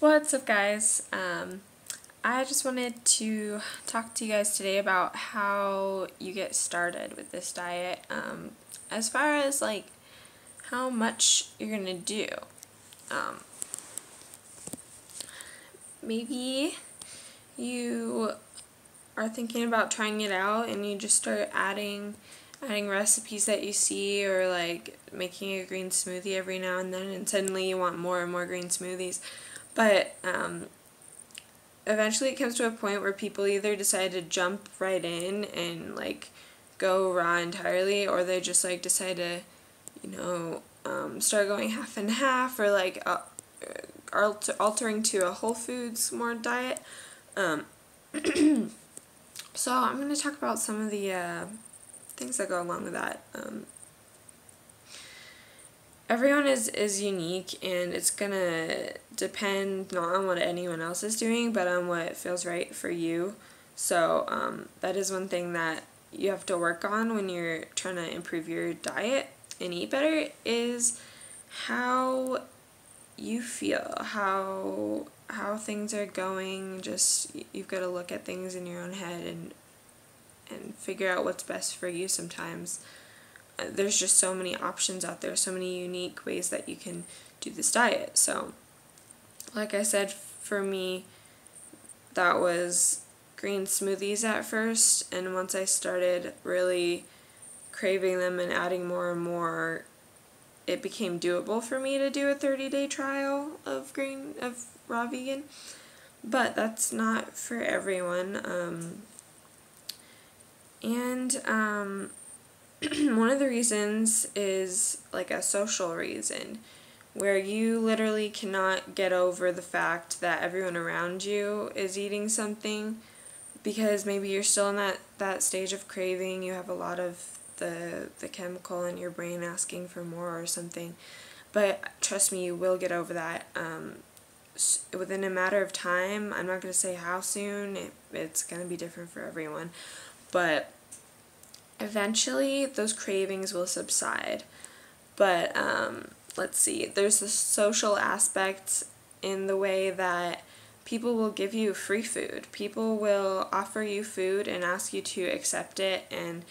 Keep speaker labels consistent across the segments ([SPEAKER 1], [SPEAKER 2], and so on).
[SPEAKER 1] What's up, guys? I just wanted to talk to you guys today about how you get started with this diet, as far as like how much you're gonna do. Um, Maybe you are thinking about trying it out and you just start adding recipes that you see, or like making a green smoothie every now and then, and suddenly you want more and more green smoothies. But eventually it comes to a point where people either decide to jump right in and like go raw entirely, or they just like decide to, start going half and half, or like altering to a whole foods more diet. Um, so I'm going to talk about some of the things that go along with that. Everyone is unique, and it's gonna depend not on what anyone else is doing, but on what feels right for you. So that is one thing that you have to work on when you're trying to improve your diet and eat better, is how you feel, how things are going. Just, you've got to look at things in your own head and figure out what's best for you sometimes. There's just so many options out there, so many unique ways that you can do this diet. So, like I said, for me, that was green smoothies at first, and once I started really craving them and adding more and more, it became doable for me to do a 30-day trial of raw vegan. But that's not for everyone. One of the reasons is like a social reason, where you literally cannot get over the fact that everyone around you is eating something, because maybe you're still in that stage of craving. You have a lot of the chemical in your brain asking for more or something. But trust me, you will get over that within a matter of time. I'm not going to say how soon. It's going to be different for everyone. But eventually those cravings will subside. But let's see, there's the social aspect in the way that people will give you free food. People will offer you food and ask you to accept it, and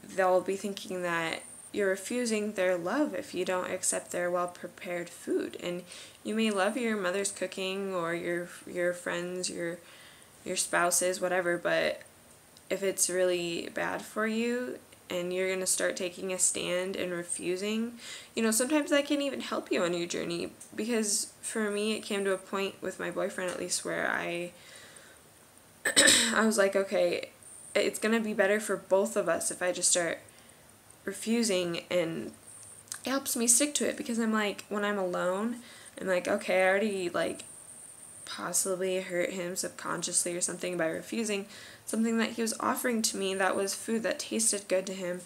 [SPEAKER 1] they'll be thinking that you're refusing their love if you don't accept their well-prepared food. And you may love your mother's cooking, or your friends, your spouses, whatever, but if it's really bad for you and you're going to start taking a stand and refusing, sometimes that can even help you on your journey. Because for me, it came to a point with my boyfriend, at least, where I was like, okay, it's going to be better for both of us if I just start refusing, and it helps me stick to it. Because I'm like, when I'm alone, I'm like, okay, I already like possibly hurt him subconsciously or something by refusing something that he was offering to me that was food that tasted good to him.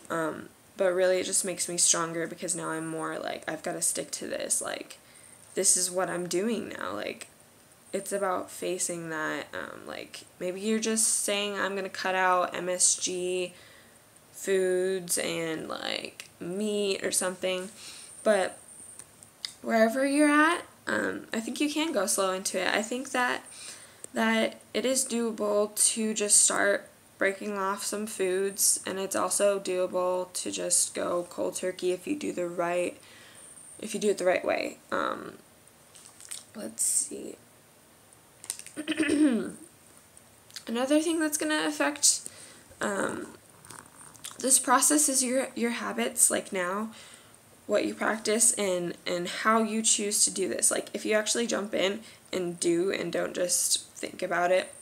[SPEAKER 1] But really it just makes me stronger, because now I'm more like, I've got to stick to this. Like, this is what I'm doing now. Like, it's about facing that. Like, maybe you're just saying, I'm going to cut out MSG foods and like meat or something. But wherever you're at, I think you can go slow into it. I think that it is doable to just start breaking off some foods, and it's also doable to just go cold turkey if you do it the right way. Let's see. Another thing that's gonna affect this process is your habits, like now, what you practice, and how you choose to do this. Like, if you actually jump in and do, and don't just think about it,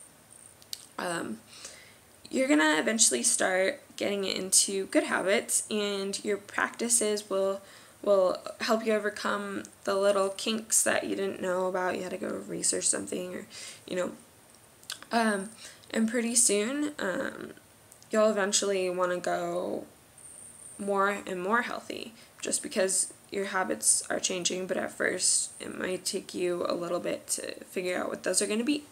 [SPEAKER 1] you're gonna eventually start getting into good habits, and your practices will help you overcome the little kinks that you didn't know about. You had to go research something, or and pretty soon you'll eventually want to go more and more healthy, just because your habits are changing. But at first it might take you a little bit to figure out what those are going to be.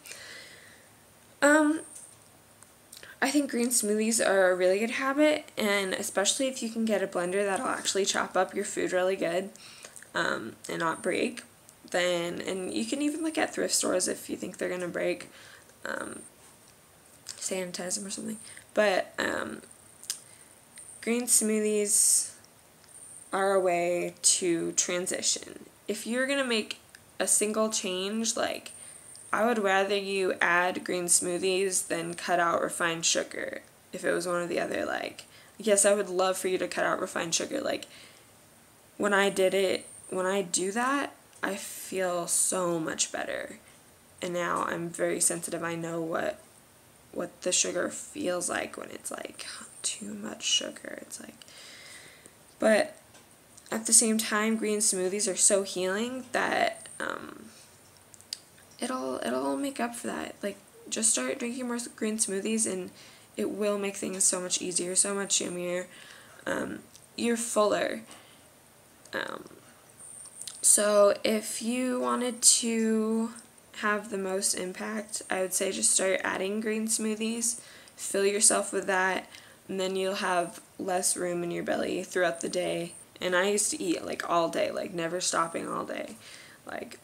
[SPEAKER 1] I think green smoothies are a really good habit, and especially if you can get a blender that'll actually chop up your food really good, and not break. then, and you can even look at thrift stores if you think they're going to break, sanitize them or something, but green smoothies are a way to transition. If you're going to make a single change, like, I would rather you add green smoothies than cut out refined sugar. If it was one or the other, like, yes, I would love for you to cut out refined sugar. Like, when I do that, I feel so much better. And now I'm very sensitive. I know what the sugar feels like when it's like too much sugar. It's like, but at the same time, green smoothies are so healing that it'll make up for that. Like, just start drinking more green smoothies and it will make things so much easier, so much yummier. You're fuller. So if you wanted to have the most impact, I would say just start adding green smoothies, fill yourself with that, and then you'll have less room in your belly throughout the day. And I used to eat like all day, like never stopping all day. Like,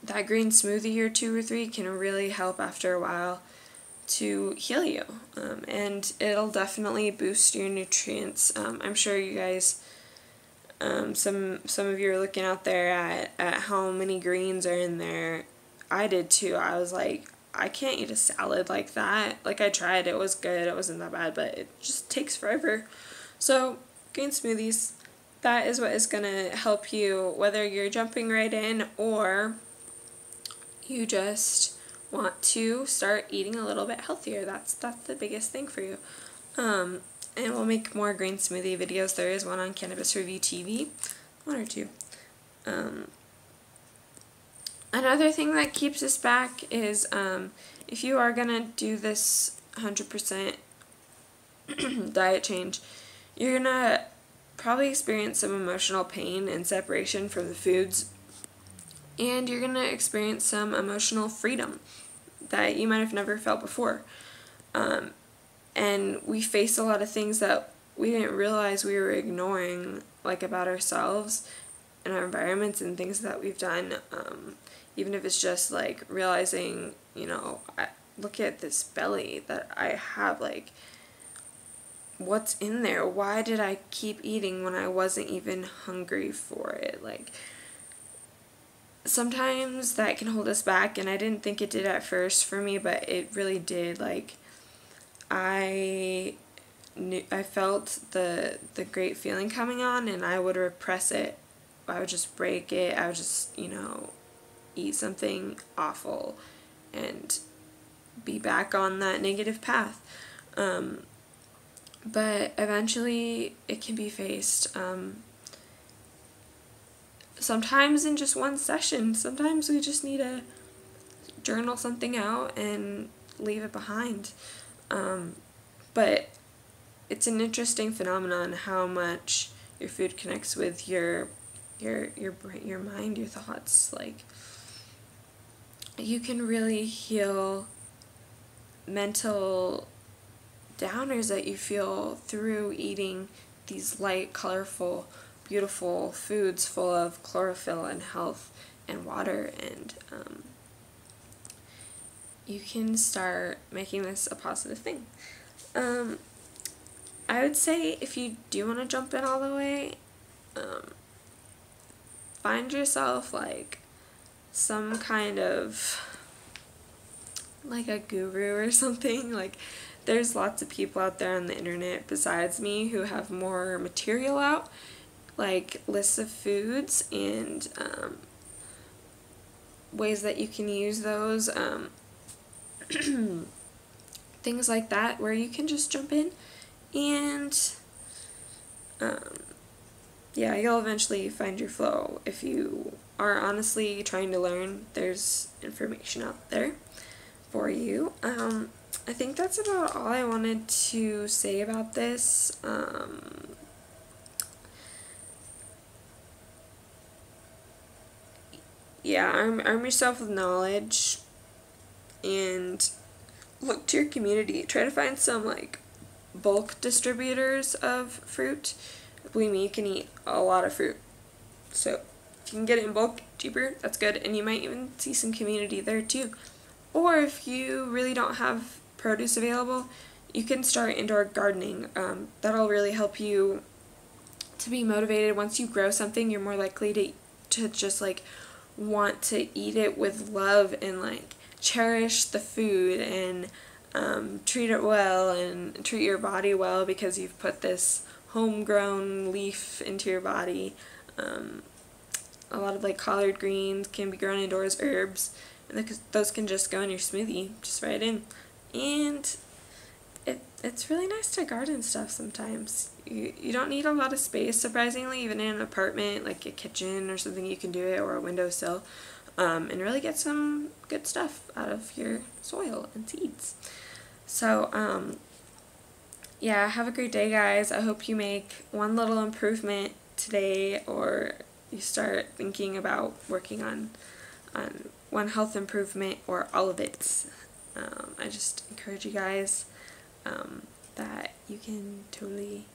[SPEAKER 1] that green smoothie or 2 or 3 can really help after a while to heal you, and it'll definitely boost your nutrients. I'm sure you guys, some of you are looking out there at how many greens are in there. I did too. I was like, I can't eat a salad like that. Like, I tried, it was good, it wasn't that bad, but it just takes forever. So green smoothies, that is what is going to help you, whether you're jumping right in or you just want to start eating a little bit healthier. That's the biggest thing for you. And we'll make more green smoothie videos. There is one on Cannabis Review TV, 1 or 2. Another thing that keeps us back is if you are gonna do this 100% diet change, you're gonna probably experience some emotional pain and separation from the foods, and you're gonna experience some emotional freedom that you might have never felt before. And we face a lot of things that we didn't realize we were ignoring, like about ourselves and our environments and things that we've done. Even if it's just like realizing, look at this belly that I have, like, what's in there? Why did I keep eating when I wasn't even hungry for it? Like, sometimes that can hold us back, and I didn't think it did at first for me, but it really did. Like, I felt the great feeling coming on, and I would repress it. I would just break it. I would just, eat something awful and be back on that negative path. But eventually it can be faced. Sometimes in just one session. Sometimes we just need to journal something out and leave it behind. But it's an interesting phenomenon how much your food connects with your brain, your mind, your thoughts. Like, you can really heal mental downers that you feel through eating these light, colorful, beautiful foods full of chlorophyll and health and water, and you can start making this a positive thing. I would say if you do want to jump in all the way, find yourself like some kind of like a guru or something. Like, there's lots of people out there on the internet besides me who have more material out, like lists of foods and ways that you can use those, things like that, where you can just jump in and yeah, you'll eventually find your flow. If you are honestly trying to learn, there's information out there for you. I think that's about all I wanted to say about this. Yeah, arm yourself with knowledge and look to your community. Try to find some like bulk distributors of fruit. Believe me, you can eat a lot of fruit. So If you can get it in bulk, cheaper, that's good, and you might even see some community there too. Or if you really don't have produce available, you can start indoor gardening. That'll really help you to be motivated. Once you grow something, you're more likely to just like want to eat it with love and like cherish the food and treat it well and treat your body well because you've put this homegrown leaf into your body. A lot of like collard greens can be grown indoors, herbs, and those can just go in your smoothie, just right in. And it's really nice to garden stuff sometimes. You don't need a lot of space, surprisingly, even in an apartment, like a kitchen or something you can do it, or a windowsill, and really get some good stuff out of your soil and seeds. So, yeah, have a great day, guys. I hope you make one little improvement today, or you start thinking about working on one health improvement or all of it. I just encourage you guys that you can totally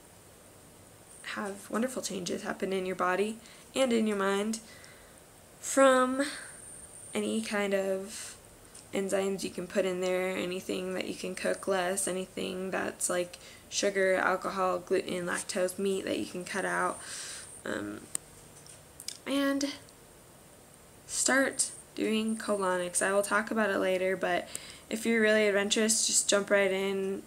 [SPEAKER 1] have wonderful changes happen in your body and in your mind from any kind of enzymes you can put in there, anything that you can cook less, anything that's like sugar, alcohol, gluten, lactose, meat that you can cut out, and start doing colonics. I will talk about it later, but if you're really adventurous, just jump right in.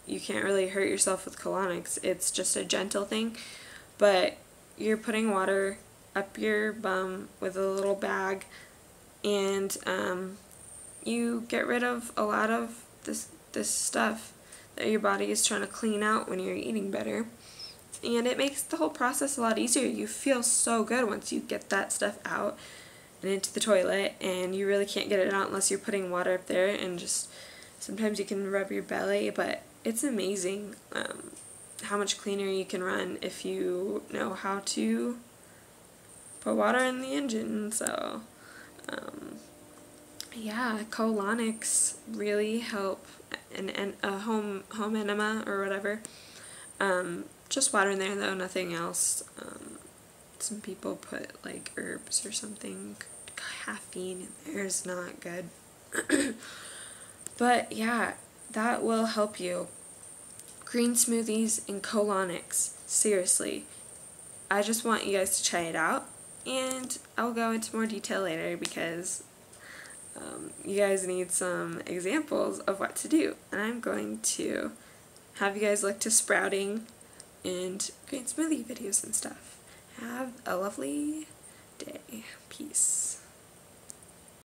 [SPEAKER 1] You can't really hurt yourself with colonics. It's just a gentle thing, but you're putting water up your bum with a little bag, and you get rid of a lot of this stuff that your body is trying to clean out when you're eating better, and it makes the whole process a lot easier. You feel so good once you get that stuff out and into the toilet, and you really can't get it out unless you're putting water up there, and just sometimes you can rub your belly, but it's amazing how much cleaner you can run if you know how to put water in the engine. So yeah, colonics really help, and a home enema or whatever. Just water in there though, nothing else. Some people put like herbs or something. Caffeine in there is not good. But yeah, that will help you. Green smoothies and colonics. Seriously. I just want you guys to try it out, and I'll go into more detail later because you guys need some examples of what to do. And I'm going to have you guys look to sprouting and green smoothie videos and stuff. Have a lovely day. Peace.